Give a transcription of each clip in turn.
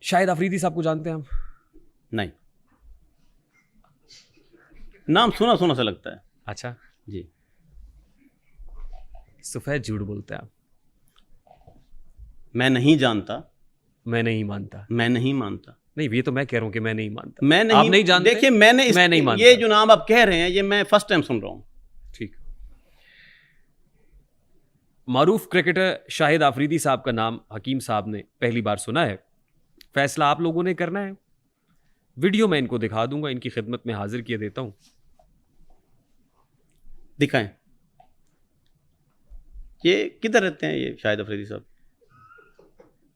शाहिद अफरीदी साहब को जानते हैं हम? नहीं, नाम सुना सुना सा लगता है। अच्छा जी। सफेद झूठ बोलते हैं आप। मैं नहीं जानता, मैं नहीं मानता। मैं नहीं मानता। नहीं, ये तो मैं कह रहा हूँ कि मैं नहीं मानता। मैं आप नहीं जानते। देखिए, मैं नहीं मानता। ये जो नाम आप कह रहे हैं ये मैं फर्स्ट टाइम सुन रहा हूँ। ठीक। मारूफ क्रिकेटर शाहिद अफरीदी साहब का नाम हकीम साहब ने पहली बार सुना है। फैसला आप लोगों ने करना है। वीडियो मैं इनको दिखा दूंगा, इनकी खिदमत में हाजिर किए देता हूं। दिखाएं। ये किधर रहते हैं ये शाहिद अफरीदी साहब?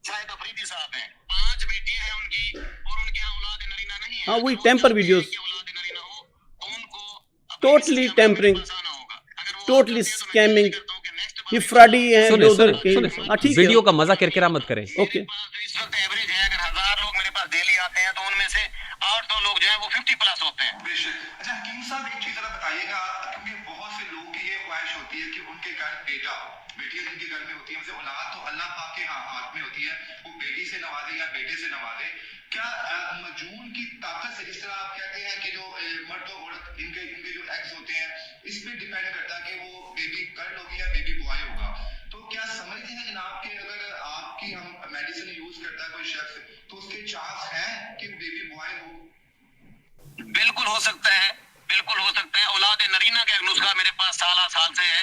शाहिद अफरीदी साहब हैं, 5 बेटियां हैं उनकी और उनके यहाँ औलाद नरीना नहीं है। हाँ, वही टेम्पर वीडियोस, औलाद नरीना हो तो उनको टोटली टेम्परिंग, फंसाना होगा। टोटली स्कैमिंग, ये फ्रॉडी हैं जो उधर के। हाँ, ठीक है। वीडियो का मजा किरकिरा मत करें। ओके। इस वक्त एवरेज है, अगर 1000 लोग मेरे पास डेली आते हैं तो उनमें से 800 लोग जो है वो 50 प्लस होते हैं। अच्छा हकीम साहब, एक चीज जरा बताइएगा, क्योंकि बहुत से लोगों की ये ख्वाहिश होती है कि उनके घर बेटा हो, बेटियां जिनके घर में होती है, उनसे औलाद तो अल्लाह पाक के हाथ में होती है, वो बेटी से नवाजे या बेटे से नवाजे। क्या मजून की ताकत से, जिस तरह आप कहते हैं कि जो मर्द और औरत इनके इनके जो एक्स होते हैं, इस पे डिपेंड करता है कि वो बेबी गर्ल होगी या बेबी बॉय होगा, तो क्या समझते हैं जनाब कि अगर आपकी हम मेडिसिन यूज करता है कोई शख्स, तो उसके चांस हैं कि बेबी बॉय हो? बिल्कुल हो सकता है, बिल्कुल हो सकता है। औलाद नरीना का एक नुस्खा मेरे पास साल से है।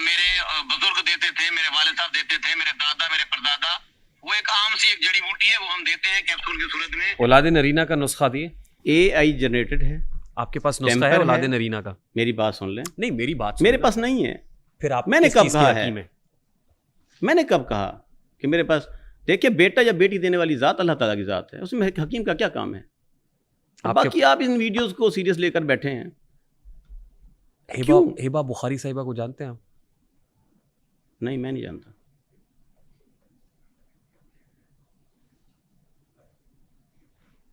मेरे बुजुर्ग देते थे, मेरे वालिद साहब देते थे, मेरे दादा, मेरे परदादा। वो एक आम सी एक जड़ी बूटी है, वो हम देते हैं कैप्सूल की सूरत में। औलाद नरीना का नुस्खा दिए। AI जनरेटेड है। आपके पास नुस्खा है औलाद नरीना का? मेरी बात सुन लें। नहीं, मेरी बात मेरे पास नहीं है। फिर आप मैंने कब कहा है? में? मैंने कब कहा कि मेरे पास? देखिए, बेटा या बेटी देने वाली जात अल्लाह ताला की जात है, उसमें हकीम का क्या काम है? बाकी आप इन वीडियोस को सीरियस लेकर बैठे हैं। हिबा बुखारी साहिबा को जानते हैं आप? नहीं, मैं नहीं जानता।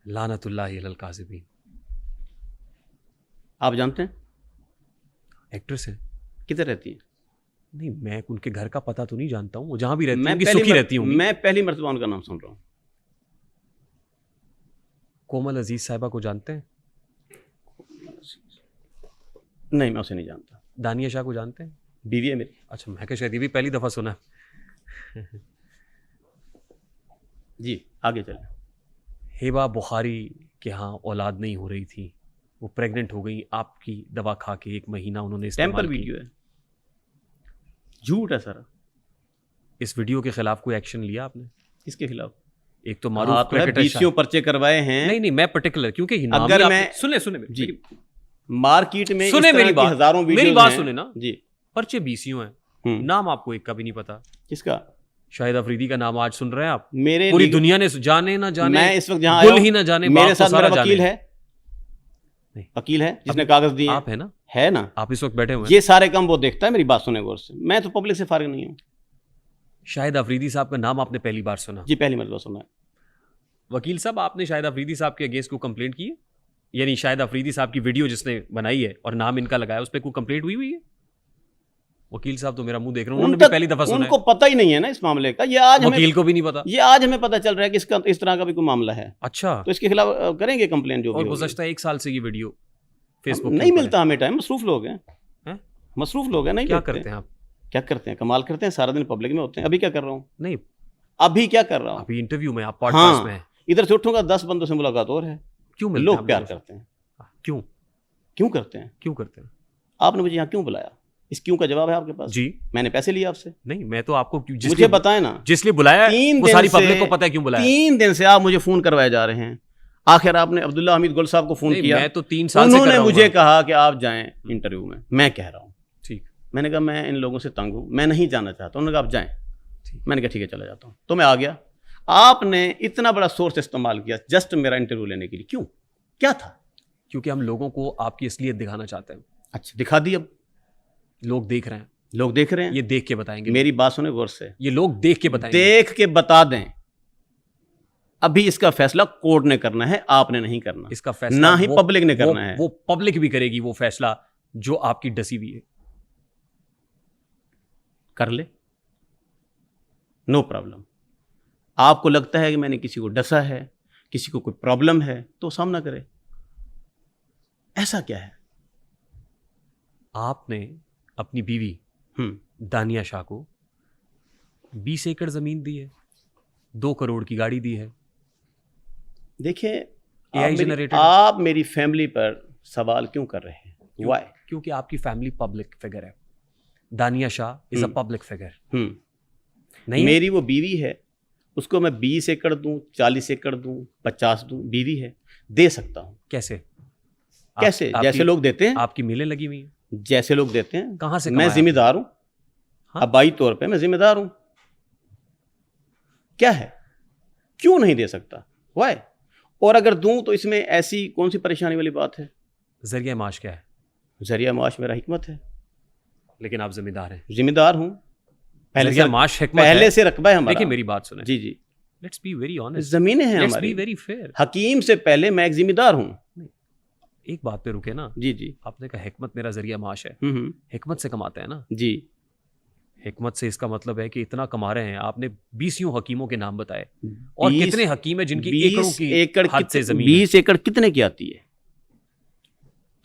लानतुल्लाहि अलल काज़िबीन। आप जानते हैं? एक्ट्रेस है। किधर रहती है? नहीं, मैं उनके घर का पता तो नहीं जानता हूँ, वो जहां भी रहती मैं है सुखी रहती हूँ। मैं पहली मर्तबा उनका नाम सुन रहा हूँ। कोमल अजीज साहिबा को जानते हैं? नहीं, मैं उसे नहीं जानता। दानिया शाह को जानते हैं? बीवी है मेरी। अच्छा, मैं क्या शायद ये भी पहली दफा सुना। जी, आगे चलें। हिबा बुखारी के यहाँ औलाद नहीं हो रही थी, वो प्रेग्नेंट हो गई। आपकी दवा खा के 1 महीना उन्होंने टेम्पर वीडियो है, झूठ है सारा। इस वीडियो के खिलाफ कोई एक्शन लिया आपने? किसके खिलाफ? एक तो मारूफ क्रिकेटर 20 पर्चे करवाए हैं। नहीं, मैं पर्टिकुलर, क्योंकि अगर मैं सुने जी, मार्केट में सुने मेरी बात, हजारों वीडियोस मेरी बात हैं। सुने ना जी। पर्चे 20 हैं, नाम आपको एक का भी नहीं पता। किसका? शाहिद अफरीदी का नाम आज सुन रहे हैं आप? मेरे पूरी दुनिया ने जाने ना जाने, मैं इस वक्त जहां गुल ही ना जाने, मेरे साथ मेरा वकील है। नहीं, वकील है जिसने कागज दिए। आप है ना? है ना? आप इस वक्त बैठे हुए हैं। ये सारे काम वो देखता है, मेरी बात सुने गौर से। मैं तो पब्लिक से फारिग नहीं हूँ। शाहिद अफरीदी साहब का नाम आपने पहली बार सुना? जी, पहली मरतबा सुना है। वकील साहब, आपने शाहिद अफरीदी साहब के अगेंस्ट को कंप्लेंट की है? यानी शाहिद अफरीदी साहब की वीडियो जिसने बनाई है और नाम इनका लगाया, उस पर कोई कंप्लेंट हुई है? वकील साहब तो मेरा मुंह देख रहे हैं, उन्होंने भी पहली दफा सुना है। उनको पता ही नहीं है ना इस मामले का। ये आज वकील को भी नहीं पता। ये आज हमें पता चल रहा है कि इसका इस तरह का भी कोई मामला है। अच्छा, तो इसके खिलाफ करेंगे कंप्लेंट जो भी। और गुज़श्ता 1 साल से ये वीडियो फेसबुक नहीं मिलता हमें टाइम, मसरूफ लोग हैं। मसरूफ लोग हैं, नहीं क्या करते हैं आप? क्या करते हैं? कमाल करते हैं, सारा दिन पब्लिक में होते हैं। अभी क्या कर रहा हूँ? नहीं, अभी क्या कर रहा हूँ? अभी इंटरव्यू में, आप पॉडकास्ट में हैं। इधर से उठूंगा 10 बंदों से मुलाकात और है। क्यों मिलते लोग प्यार करते हैं? क्यों क्यों करते हैं? क्यों करते हैं? आपने मुझे यहाँ क्यों बुलाया? इस क्यों का जवाब है आपके पास? जी, मैंने पैसे लिए आपसे? नहीं, मैं तो आपको मुझे बताएं ना, जिसलिए बुलाया वो सारी पब्लिक को पता है क्यों बुलाया। 3 दिन से आप मुझे फोन करवाए जा रहे हैं। आखिर आपने अब्दुल्ला हमीद गुल साहब को फोन किया। मैं तो 3 साल से उन्होंने मुझे कहा कि आप जाएं इंटरव्यू में। मैं कह रहा हूँ ठीक। मैंने कहा मैं इन लोगों से तंग हूँ, मैं नहीं जाना चाहता। उन्होंने कहा आप जाएं। मैंने कहा ठीक है, चला जाता हूँ। तो मैं आ गया। आपने इतना बड़ा सोर्स इस्तेमाल किया जस्ट मेरा इंटरव्यू लेने के लिए। क्यों? क्या था? क्योंकि हम लोगों को आपकी असलियत दिखाना चाहते हैं। अच्छा, दिखा दी। अब लोग देख रहे हैं, लोग देख रहे हैं। ये देख के बताएंगे। मेरी बात सुने गौर से, ये लोग देख के बताएंगे। देख के बता दें। अभी इसका फैसला कोर्ट ने करना है, आपने नहीं करना। इसका फैसला ना ही पब्लिक ने करना है। वो पब्लिक भी करेगी वो फैसला जो आपकी डसी हुई है। कर ले, नो प्रॉब्लम। आपको लगता है कि मैंने किसी को डसा है, किसी को कोई प्रॉब्लम है, तो सामना करे। ऐसा क्या है? आपने अपनी बीवी दानिया शाह को 20 एकड़ जमीन दी है, 2 करोड़ की गाड़ी दी है। देखिए, AI जनरेटेड। आप मेरी फैमिली पर सवाल क्यों कर रहे हैं? Why? क्योंकि आपकी फैमिली पब्लिक फिगर है। दानिया Shah is a public figure. नहीं है? मेरी वो बीवी है, उसको मैं 20 एकड़ दूं, 40 एकड़ दूं, 50 दूं, बीवी है, दे सकता हूं। कैसे? कैसे? जैसे लोग देते हैं, आपकी मिलें लगी हुई हैं। जैसे लोग देते हैं। कहां से मैं कमाया जिम्मेदार हूं। हाँ? आबाई तौर पे मैं जिम्मेदार हूं। क्या है, क्यों नहीं दे सकता? वाई? और अगर दूं तो इसमें ऐसी कौन सी परेशानी वाली बात है? जरिया माश क्या है? जरिया माश मेरा हिकमत है। लेकिन आप जिम्मेदार हैं। जिम्मेदार हूं। जरिया माश हिकमत पहले है। से रकबा है हमारा। देखिए मेरी बात सुने। जी जी, लेट्स बी वेरी ऑनेस्ट। जमीनें हैं लेट्स हमारी। Be very fair. हकीम से पहले मैं एक जिम्मेदार हूं। एक बात पे रुके ना। जी जी। आपने कहा हिकमत मेरा जरिया माश है। हिकमत से कमाते हैं ना। जी। हिकमत से इसका मतलब है कि इतना कमा रहे हैं। आपने 20 हकीमों के नाम बताए, और 20 कितने हकीम है जिनकी 20 एकड़ों की एकड़ हद से जमीन 20 एकड़ कितने की आती है?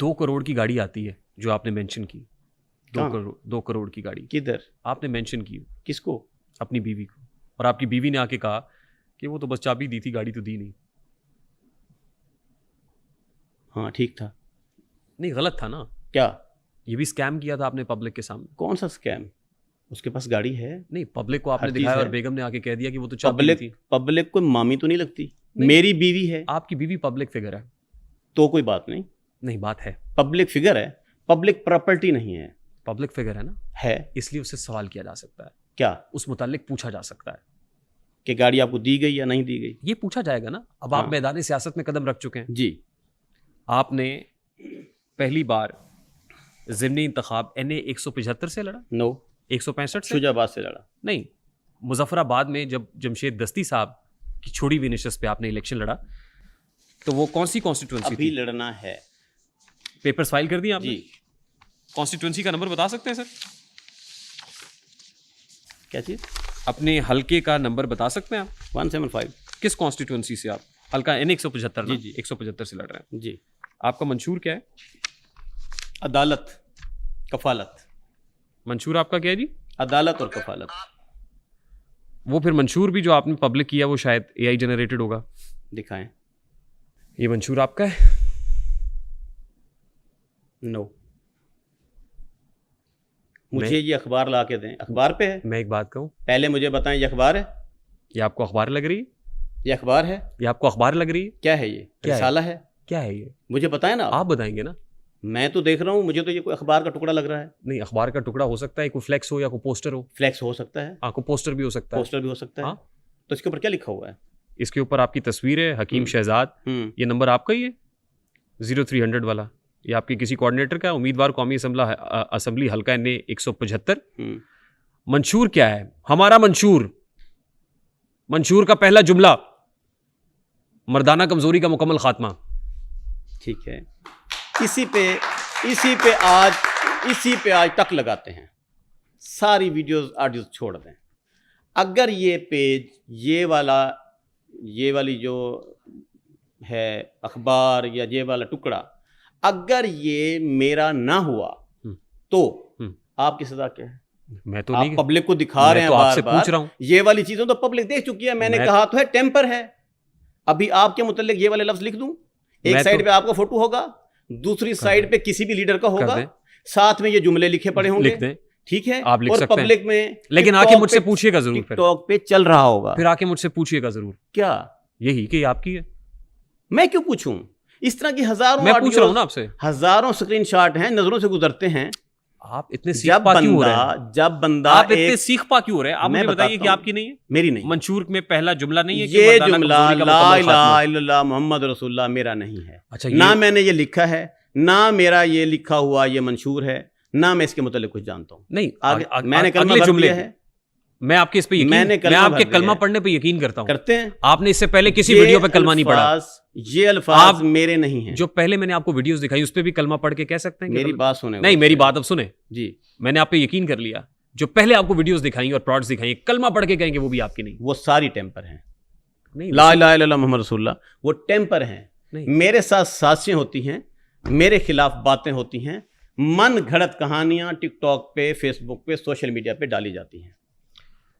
2 करोड़ की गाड़ी आती है जो आपने मेंशन की। 2 कहाँ? करोड़ 2 करोड़ की गाड़ी किधर? आपने मेंशन की किसको? अपनी बीवी को, और आपकी बीवी ने आके कहा कि वो तो बस चाबी दी थी, गाड़ी तो दी नहीं। हाँ ठीक था। नहीं, गलत था ना। क्या? ये भी स्कैम किया था आपने पब्लिक के सामने। कौन सा स्कैम? उसके पास गाड़ी है। नहीं, पब्लिक को आपने हर चीज़ दिखाया है। और बेगम ने आके कह दिया कि वो तो चाबी दी थी। पब्लिक को मामी तो नहीं लगती। नहीं। मेरी बीवी है आपकी बीवी पब्लिक फिगर है। तो कोई बात नहीं। नहीं, बात है। पब्लिक फिगर है, पब्लिक प्रॉपर्टी नहीं है। पब्लिक फिगर है ना, है। इसलिए उससे सवाल किया जा सकता है। क्या? उस मुतालिक पूछा जा सकता है कि गाड़ी आपको दी गई या नहीं दी गई? ये पूछा जाएगा ना। अब हाँ। आप मैदान सियासत में कदम रख चुके हैं। जी। आपने पहली बार ज़िमनी इंतखाब NA 175 से लड़ा, नो, 165 से शुजाबाद से लड़ा। नहीं, मुजफ्फराबाद में जब जमशेद दस्ती साहब की छोड़ी हुई नशस्त पे आपने इलेक्शन लड़ा, तो वो कौन सी कॉन्स्टिट्यूंसी अभी थी? लड़ना है। पेपर्स फाइल कर दिए आपने? जी। कॉन्स्टिट्यूंसी का नंबर बता सकते हैं सर? क्या चीज? अपने हलके का नंबर बता सकते हैं आप? 175। किस कॉन्स्टिट्यूंसी से आप? हल्का NA 175 ना? जी, जी। 175 से लड़ रहे हैं। जी। आपका मंशूर क्या है? अदालत, कफालत। मंशूर आपका क्या है जी? अदालत और कफालत। वो फिर मंशूर भी जो आपने पब्लिक किया वो शायद AI जनरेटेड होगा। दिखाएं। ये मंशूर आपका है? नो। मुझे ये अखबार ला के दें। अखबार पे है। मैं एक बात कहूँ, पहले मुझे बताएं, ये अखबार है? ये आपको अखबार लग रही है? ये अखबार है? ये आपको अखबार लग रही है? क्या है ये? क्या है? रिसाला है? क्या है ये? मुझे बताएं ना। आप बताएंगे ना। मैं तो देख रहा हूँ, मुझे तो ये कोई अखबार का टुकड़ा लग रहा है। नहीं, अखबार का टुकड़ा हो सकता है, कोई फ्लेक्स हो या कोई पोस्टर हो। फ्लैक्स हो सकता है, हाँ, कोई पोस्टर भी हो सकता है। पोस्टर भी हो सकता है। हाँ। तो इसके ऊपर क्या लिखा हुआ है? इसके ऊपर आपकी तस्वीर है, हकीम शहजाद। ये नंबर आपका ही है 0300 वाला? ये आपके किसी कोऑर्डिनेटर का है? उम्मीदवार कौमी असम्बली हल्का NA 175। मंशूर क्या है? हमारा मंशूर, मंशूर का पहला जुमला, मर्दाना कमजोरी का मुकम्मल खात्मा। ठीक है। इसी पे आज टक लगाते हैं। सारी वीडियोस ऑडियोस छोड़ दें। अगर ये पेज, ये वाली जो है अखबार या ये वाला टुकड़ा, अगर ये मेरा ना हुआ तो आपकी सजा क्या है? मैं तो आप नहीं, पब्लिक को दिखा रहे हैं तो बार आपसे बार। पूछ रहा हूं। ये वाली चीजों तो पब्लिक देख चुकी है। मैंने कहा तो है टेम्पर है। अभी आपके मुतालिक ये वाले लफ्ज लिख दूं? एक साइड पे आपका फोटो होगा, दूसरी साइड पे किसी भी लीडर का होगा, साथ में ये जुमले लिखे पड़े होंगे। लिख दें, ठीक है, आप लिख और सकते पब्लिक में, लेकिन आके मुझसे पूछिएगा जरूर। फिर टिकटॉक पे चल रहा होगा, फिर आके मुझसे पूछिएगा जरूर। क्या यही कि आपकी है? मैं क्यों पूछूं? इस तरह की हजारों, मैं पूछ रहा हूं ना आपसे। हजारों स्क्रीनशॉट हैं, नजरों से गुजरते हैं। आप इतने सीख पा क्यों हो रहे हैं? जब बंदा आप इतने सीख पा क्यों हो रहे हैं? आप मैं मुझे बताइए कि बताता हूं। आपकी नहीं है? मेरी नहीं। मंशूर में पहला जुमला नहीं है कि ये मर्दाना जुमला कमजोरी का ला मुकम्मल इलाहा खात्मा? इल्लल्लाह मुहम्मद रसूलुल्लाह मेरा नहीं है। अच्छा, ना मैंने ये लिखा है, ना मेरा ये लिखा हुआ ये मंशूर है, ना मैं इसके मुतालिक कुछ जानता हूँ। नहीं, मैंने कलमा अगले भर जुमले दिया है। मैं आपके इस पे यकीन, मैंने मैं कलमा आपके भर कलमा दिया है। पढ़ने पे यकीन करता हूँ। करते हैं। आपने इससे पहले किसी वीडियो पे कलमा नहीं पढ़ा। ये अल्फाज मेरे नहीं हैं। जो पहले मैंने आपको वीडियोस दिखाई उस पे भी कलमा पढ़ के कह सकते हैं? मेरी बात सुने। नहीं, मेरी बात अब सुने। जी। मैंने आप पे यकीन कर लिया। जो पहले आपको वीडियोस दिखाएंगे और प्लॉट्स दिखाएंगे, कलमा पढ़ के कहेंगे, वो भी आपकी नहीं। वो सारी टेम्पर हैं। नहीं, ला इलाहा इल्लल्लाह मोहम्मद रसूलुल्लाह, वो टेम्पर हैं। नहीं। मेरे साथ साजिशें होती हैं, मेरे खिलाफ बातें होती हैं, मन घड़त कहानियां टिकटॉक पे, फेसबुक पे, सोशल मीडिया पे डाली जाती हैं।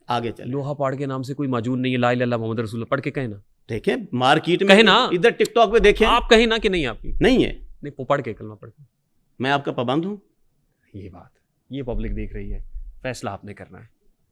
आगे चले। लोहा पाड़ के नाम से कोई मौजूद नहीं है, ला इलाहा इल्लल्लाह मोहम्मद रसूलुल्लाह पढ़ के कहे ना, देखें मार्केट में, कहे ना। इधर टिकटॉक पे देखें, आप कहे ना कि नहीं आपकी नहीं है। नहीं, वो पढ़ के, कलमा पढ़ के। मैं आपका पाबंद हूं? ये बात, ये पब्लिक देख रही है, फैसला आपने करना है।